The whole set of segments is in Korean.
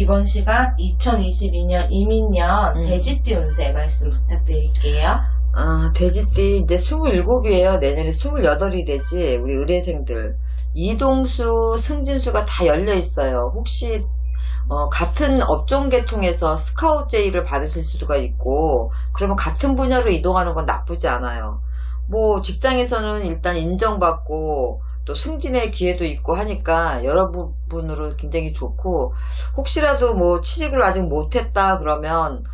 이번 시간 2022년 이민년 돼지띠 운세 말씀 부탁드릴게요. 돼지띠 이제 27이에요. 내년에 28이 되지. 우리 의뢰생들. 이동수, 승진수가 다 열려 있어요. 혹시 같은 업종 계통에서 스카우트 제의를 받으실 수가 있고, 그러면 같은 분야로 이동하는 건 나쁘지 않아요. 뭐 직장에서는 일단 인정받고 또 승진의 기회도 있고 하니까 여러 부분으로 굉장히 좋고, 혹시라도 뭐 취직을 아직 못했다 그러면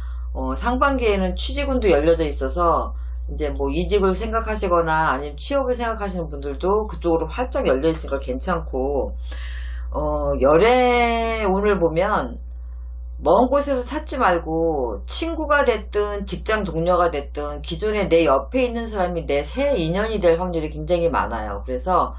상반기에는 취직운도 열려져 있어서 이제 뭐 이직을 생각하시거나 아니면 취업을 생각하시는 분들도 그쪽으로 활짝 열려 있으니까 괜찮고, 열의 운을 보면 먼 곳에서 찾지 말고 친구가 됐든 직장 동료가 됐든 기존에 내 옆에 있는 사람이 내 새 인연이 될 확률이 굉장히 많아요. 그래서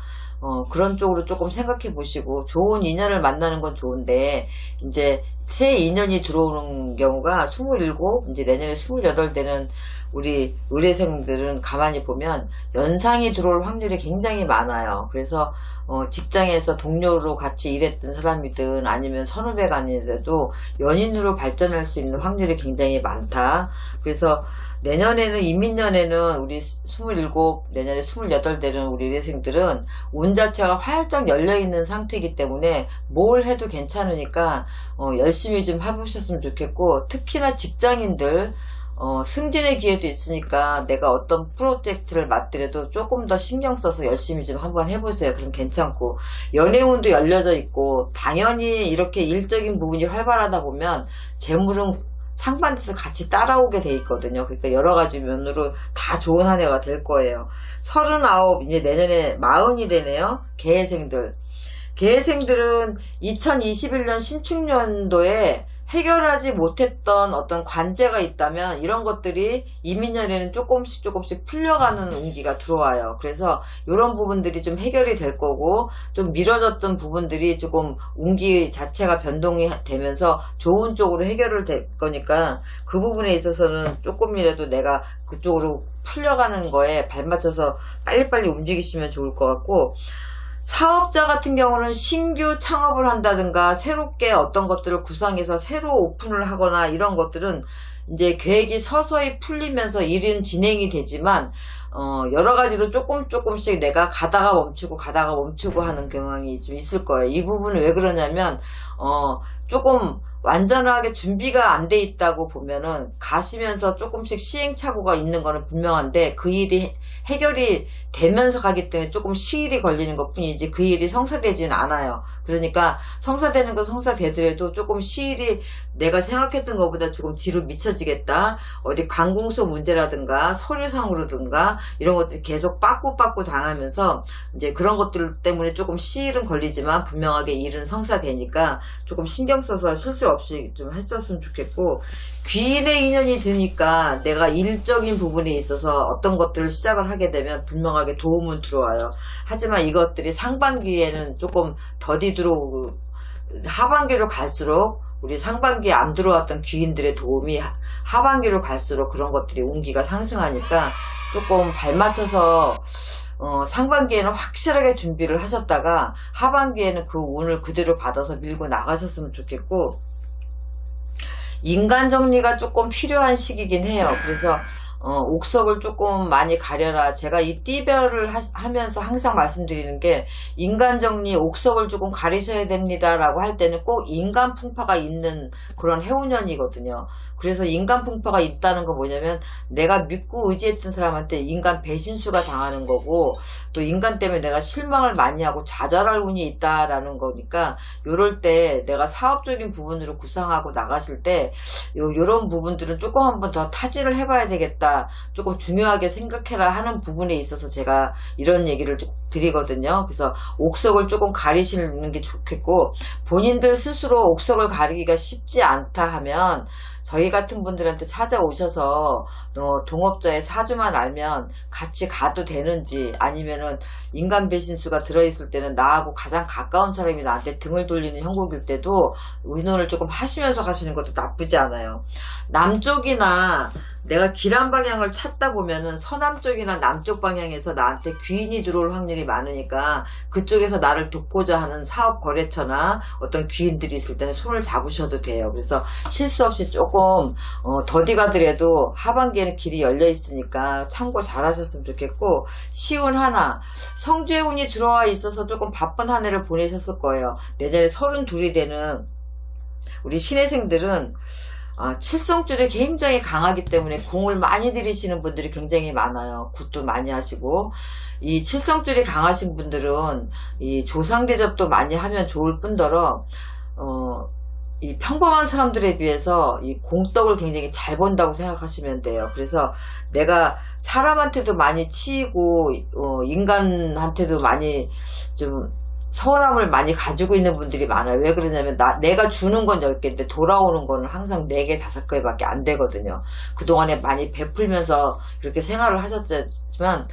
그런 쪽으로 조금 생각해 보시고, 좋은 인연을 만나는 건 좋은데 이제 새 인연이 들어오는 경우가 27, 이제 내년에 28 되는 우리 의뢰생들은 가만히 보면 연상이 들어올 확률이 굉장히 많아요. 그래서 직장에서 동료로 같이 일했던 사람이든 아니면 선후배가 아니더라도 연인으로 발전할 수 있는 확률이 굉장히 많다. 그래서 내년에는, 이민년에는 우리 27, 내년에 28 되는 우리 의뢰생들은 운 자체가 활짝 열려있는 상태이기 때문에 뭘 해도 괜찮으니까 열심히 좀 해보셨으면 좋겠고, 특히나 직장인들 승진의 기회도 있으니까 내가 어떤 프로젝트를 맡더라도 조금 더 신경 써서 열심히 좀 한번 해보세요. 그럼 괜찮고, 연애운도 열려져 있고, 당연히 이렇게 일적인 부분이 활발하다 보면 재물은 상반돼서 같이 따라오게 돼 있거든요. 그러니까 여러 가지 면으로 다 좋은 한 해가 될 거예요. 39, 이제 내년에 40이 되네요. 계획생들은 2021년 신축년도에 해결하지 못했던 어떤 관제가 있다면 이런 것들이 이민년에는 조금씩 풀려가는 운기가 들어와요. 그래서 이런 부분들이 좀 해결이 될 거고, 좀 미뤄졌던 부분들이 조금 운기 자체가 변동이 되면서 좋은 쪽으로 해결을 될 거니까 그 부분에 있어서는 조금이라도 내가 그쪽으로 풀려가는 거에 발맞춰서 빨리빨리 움직이시면 좋을 것 같고, 사업자 같은 경우는 신규 창업을 한다든가 새롭게 어떤 것들을 구상해서 새로 오픈을 하거나 이런 것들은 이제 계획이 서서히 풀리면서 일은 진행이 되지만 여러 가지로 조금씩 내가 가다가 멈추고 하는 경향이 좀 있을 거예요. 이 부분은 왜 그러냐면 조금 완전하게 준비가 안 돼 있다고 보면은 가시면서 조금씩 시행착오가 있는 거는 분명한데, 그 일이 해결이 되면서 가기 때문에 조금 시일이 걸리는 것 뿐이지 그 일이 성사되지는 않아요. 그러니까 성사되는 건 성사되더라도 조금 시일이 내가 생각했던 것보다 조금 뒤로 미쳐지겠다, 어디 관공서 문제라든가 서류상으로든가 이런 것들이 계속 빠꾸 당하면서 이제 그런 것들 때문에 조금 시일은 걸리지만 분명하게 일은 성사되니까 조금 신경 써서 실수 없이 좀 했었으면 좋겠고, 귀인의 인연이 드니까 내가 일적인 부분에 있어서 어떤 것들을 시작을 하게 되면 분명하게 도움은 들어와요. 하지만 이것들이 상반기에는 조금 더디 들어오고, 하반기로 갈수록 우리 상반기에 안 들어왔던 귀인들의 도움이 하반기로 갈수록 그런 것들이 운기가 상승하니까 조금 발맞춰서 상반기에는 확실하게 준비를 하셨다가 하반기에는 그 운을 그대로 받아서 밀고 나가셨으면 좋겠고, 인간 정리가 조금 필요한 시기긴 해요. 그래서 옥석을 조금 많이 가려라. 제가 이 띠별을 하면서 항상 말씀드리는 게, 인간 정리, 옥석을 조금 가리셔야 됩니다 라고 할 때는 꼭 인간 풍파가 있는 그런 해운년이거든요. 그래서 인간 풍파가 있다는 거 뭐냐면, 내가 믿고 의지했던 사람한테 인간 배신수가 당하는 거고, 또 인간 때문에 내가 실망을 많이 하고 좌절할 운이 있다라는 거니까, 요럴 때 내가 사업적인 부분으로 구상하고 나가실 때 요런 부분들은 조금 한번 더 타지를 해봐야 되겠다, 조금 중요하게 생각해라 하는 부분에 있어서 제가 이런 얘기를 좀 드리거든요. 그래서 옥석을 조금 가리시는 게 좋겠고, 본인들 스스로 옥석을 가리기가 쉽지 않다 하면 저희 같은 분들한테 찾아오셔서 동업자의 사주만 알면 같이 가도 되는지, 아니면은 인간 배신수가 들어있을 때는 나하고 가장 가까운 사람이 나한테 등을 돌리는 형국일 때도 의논을 조금 하시면서 가시는 것도 나쁘지 않아요. 남쪽이나 내가 길한 방향을 찾다 보면은 서남쪽이나 남쪽 방향에서 나한테 귀인이 들어올 확률이 많으니까 그쪽에서 나를 돕고자 하는 사업 거래처나 어떤 귀인들이 있을 때는 손을 잡으셔도 돼요. 그래서 실수 없이 조금 더디 가더라도 하반기에는 길이 열려 있으니까 참고 잘 하셨으면 좋겠고, 시운 하나, 성주의 운이 들어와 있어서 조금 바쁜 한 해를 보내셨을 거예요. 내년에 32이 되는 우리 신혜생들은 칠성줄이 굉장히 강하기 때문에 공을 많이 들이시는 분들이 굉장히 많아요. 굿도 많이 하시고, 이 칠성줄이 강하신 분들은 이 조상대접도 많이 하면 좋을 뿐더러 이 평범한 사람들에 비해서 이 공덕을 굉장히 잘 본다고 생각하시면 돼요. 그래서 내가 사람한테도 많이 치이고 인간한테도 많이 좀 서운함을 많이 가지고 있는 분들이 많아요. 왜 그러냐면 내가 주는 건 10개인데 돌아오는 거는 항상 4개, 5개밖에 안 되거든요. 그동안에 많이 베풀면서 이렇게 생활을 하셨지만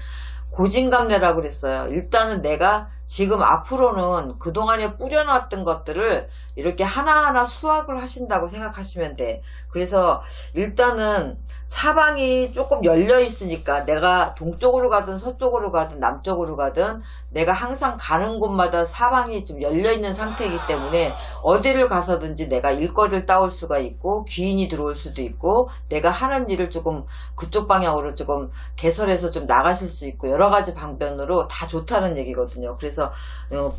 고진감래라고 그랬어요. 일단은 내가 지금 앞으로는 그동안에 뿌려놨던 것들을 이렇게 하나하나 수확을 하신다고 생각하시면 돼. 그래서 일단은 사방이 조금 열려 있으니까 내가 동쪽으로 가든 서쪽으로 가든 남쪽으로 가든 내가 항상 가는 곳마다 사방이 좀 열려 있는 상태이기 때문에 어디를 가서든지 내가 일거리를 따올 수가 있고 귀인이 들어올 수도 있고 내가 하는 일을 조금 그쪽 방향으로 조금 개설해서 좀 나가실 수 있고 여러 가지 방면으로 다 좋다는 얘기거든요. 그래서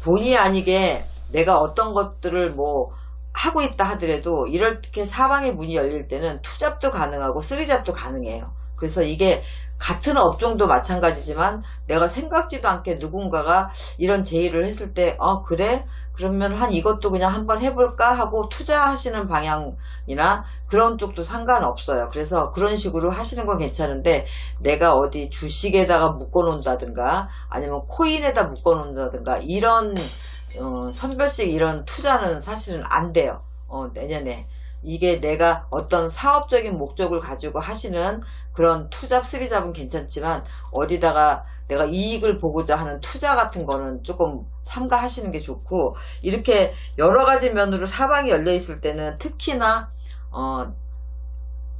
본의 아니게 내가 어떤 것들을 하고 있다 하더라도 이렇게 사방의 문이 열릴 때는 투잡도 가능하고 쓰리잡도 가능해요. 그래서 이게 같은 업종도 마찬가지지만 내가 생각지도 않게 누군가가 이런 제의를 했을 때 그래? 그러면 이것도 그냥 한번 해볼까 하고 투자하시는 방향이나 그런 쪽도 상관없어요. 그래서 그런 식으로 하시는 건 괜찮은데 내가 어디 주식에다가 묶어놓는다든가 아니면 코인에다 묶어놓는다든가 이런 선별식 이런 투자는 사실은 안 돼요. 내년에. 이게 내가 어떤 사업적인 목적을 가지고 하시는 그런 투잡, 쓰리잡은 괜찮지만 어디다가 내가 이익을 보고자 하는 투자 같은 거는 조금 삼가하시는 게 좋고, 이렇게 여러 가지 면으로 사방이 열려 있을 때는 특히나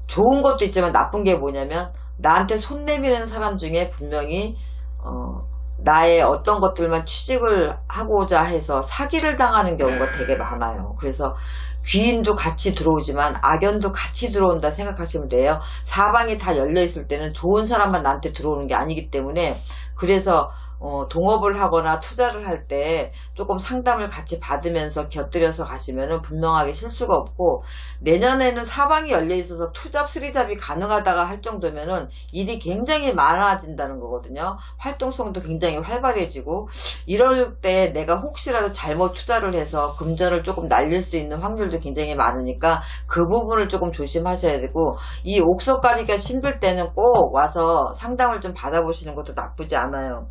좋은 것도 있지만 나쁜 게 뭐냐면 나한테 손 내미는 사람 중에 분명히 나의 어떤 것들만 취직을 하고자 해서 사기를 당하는 경우가 되게 많아요. 그래서 귀인도 같이 들어오지만 악연도 같이 들어온다 생각하시면 돼요. 사방이 다 열려있을 때는 좋은 사람만 나한테 들어오는 게 아니기 때문에, 그래서 동업을 하거나 투자를 할 때 조금 상담을 같이 받으면서 곁들여서 가시면은 분명하게 실수가 없고, 내년에는 사방이 열려 있어서 투잡, 쓰리잡이 가능하다가 할 정도면은 일이 굉장히 많아진다는 거거든요. 활동성도 굉장히 활발해지고, 이럴 때 내가 혹시라도 잘못 투자를 해서 금전을 조금 날릴 수 있는 확률도 굉장히 많으니까 그 부분을 조금 조심하셔야 되고, 이 옥석 가리기가 힘들 때는 꼭 와서 상담을 좀 받아보시는 것도 나쁘지 않아요.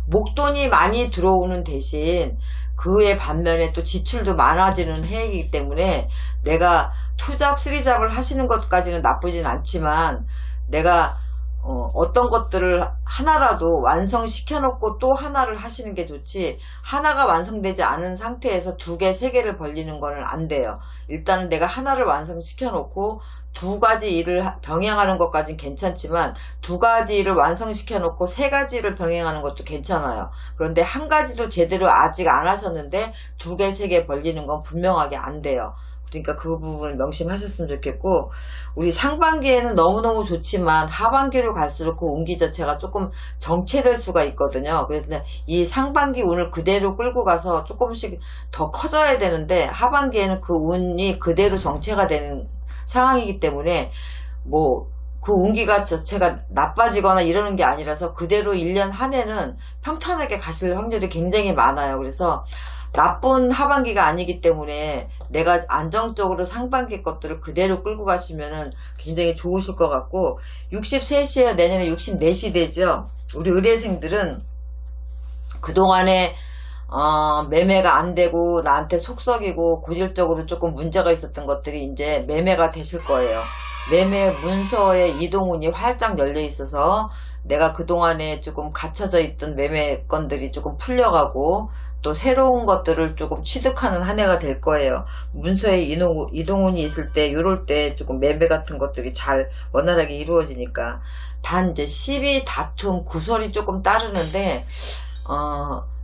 목돈이 많이 들어오는 대신 그의 반면에 또 지출도 많아지는 해이기 때문에 내가 투잡, 쓰리잡을 하시는 것까지는 나쁘진 않지만 내가 어떤 것들을 하나라도 완성시켜 놓고 또 하나를 하시는 게 좋지, 하나가 완성되지 않은 상태에서 2개, 3개를 벌리는 거는 안 돼요. 일단은 내가 하나를 완성시켜 놓고 2가지 일을 병행하는 것까지는 괜찮지만 2가지 일을 완성시켜 놓고 3가지를 병행하는 것도 괜찮아요. 그런데 1가지도 제대로 아직 안 하셨는데 2개, 3개 벌리는 건 분명하게 안 돼요. 그러니까 그 부분 명심하셨으면 좋겠고, 우리 상반기에는 너무너무 좋지만 하반기로 갈수록 그 운기 자체가 조금 정체될 수가 있거든요. 그래서 이 상반기 운을 그대로 끌고 가서 조금씩 더 커져야 되는데 하반기에는 그 운이 그대로 정체가 되는 상황이기 때문에 그 운기가 자체가 나빠지거나 이러는 게 아니라서 그대로 1년 한 해는 평탄하게 가실 확률이 굉장히 많아요. 그래서 나쁜 하반기가 아니기 때문에 내가 안정적으로 상반기 것들을 그대로 끌고 가시면은 굉장히 좋으실 것 같고, 63시에요. 내년에 64시 되죠. 우리 의뢰생들은 그동안에 매매가 안 되고 나한테 속썩이고 고질적으로 조금 문제가 있었던 것들이 이제 매매가 되실 거예요. 매매 문서에 이동운이 활짝 열려 있어서 내가 그동안에 조금 갇혀져 있던 매매건들이 조금 풀려가고 또 새로운 것들을 조금 취득하는 한 해가 될 거예요. 문서에 이동운이 있을 때 요럴 때 조금 매매 같은 것들이 잘 원활하게 이루어지니까. 단 이제 시비, 다툼, 구설이 조금 따르는데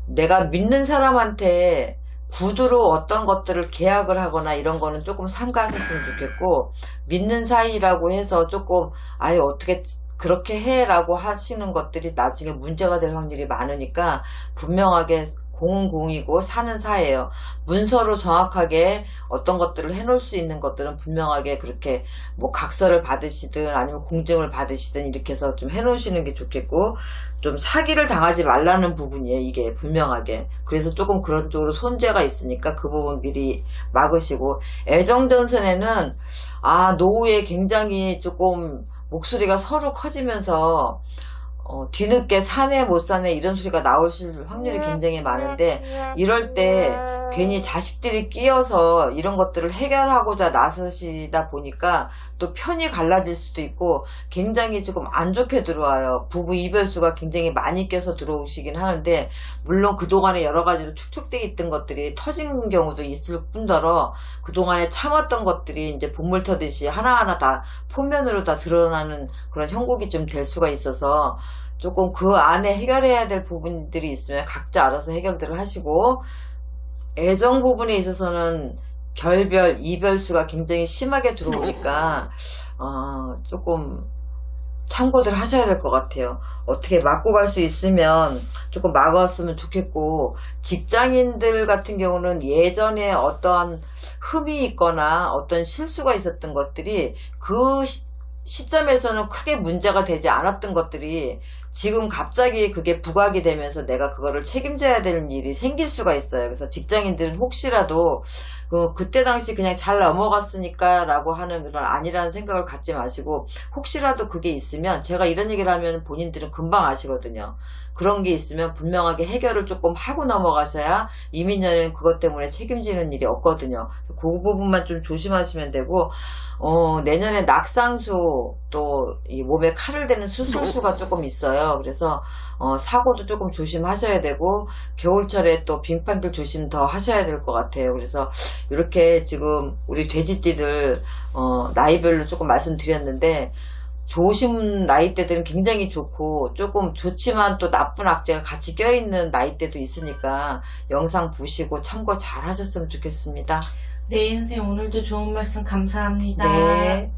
내가 믿는 사람한테 구두로 어떤 것들을 계약을 하거나 이런 거는 조금 삼가하셨으면 좋겠고, 믿는 사이라고 해서 조금 아예 어떻게 그렇게 해라고 하시는 것들이 나중에 문제가 될 확률이 많으니까 분명하게 공은 공이고 사는 사예요. 문서로 정확하게 어떤 것들을 해놓을 수 있는 것들은 분명하게 그렇게 뭐 각서를 받으시든 아니면 공증을 받으시든 이렇게 해서 좀 해놓으시는 게 좋겠고, 좀 사기를 당하지 말라는 부분이에요. 이게 분명하게. 그래서 조금 그런 쪽으로 손재가 있으니까 그 부분 미리 막으시고, 애정전선에는 노후에 굉장히 조금 목소리가 서로 커지면서 뒤늦게 사내 못 사내 이런 소리가 나오실 확률이 굉장히 많은데, 이럴 때 괜히 자식들이 끼어서 이런 것들을 해결하고자 나서시다 보니까 또 편이 갈라질 수도 있고 굉장히 조금 안 좋게 들어와요. 부부 이별수가 굉장히 많이 껴서 들어오시긴 하는데, 물론 그동안에 여러 가지로 축축되어 있던 것들이 터진 경우도 있을 뿐더러 그동안에 참았던 것들이 이제 본물 터듯이 하나하나 다 포면으로 다 드러나는 그런 형국이 좀 될 수가 있어서, 조금 그 안에 해결해야 될 부분들이 있으면 각자 알아서 해결들을 하시고, 애정 부분에 있어서는 결별, 이별수가 굉장히 심하게 들어오니까 조금 참고들 하셔야 될 것 같아요. 어떻게 막고 갈 수 있으면 조금 막았으면 좋겠고, 직장인들 같은 경우는 예전에 어떠한 흠이 있거나 어떤 실수가 있었던 것들이 그 시점에서는 크게 문제가 되지 않았던 것들이 지금 갑자기 그게 부각이 되면서 내가 그거를 책임져야 되는 일이 생길 수가 있어요. 그래서 직장인들은 혹시라도 그때 당시 그냥 잘 넘어갔으니까 라고 하는 그런 아니라는 생각을 갖지 마시고, 혹시라도 그게 있으면, 제가 이런 얘기를 하면 본인들은 금방 아시거든요. 그런 게 있으면 분명하게 해결을 조금 하고 넘어가셔야 이민년에는 그것 때문에 책임지는 일이 없거든요. 그 부분만 좀 조심하시면 되고, 내년에 낙상수, 또 이 몸에 칼을 대는 수술수가 조금 있어요. 그래서 사고도 조금 조심하셔야 되고, 겨울철에 또 빙판길 조심 더 하셔야 될 것 같아요. 그래서 이렇게 지금 우리 돼지띠들 나이별로 조금 말씀드렸는데, 좋으신 나이대들은 굉장히 좋고, 조금 좋지만 또 나쁜 악재가 같이 껴있는 나이대도 있으니까 영상 보시고 참고 잘 하셨으면 좋겠습니다. 네, 선생님 오늘도 좋은 말씀 감사합니다. 네.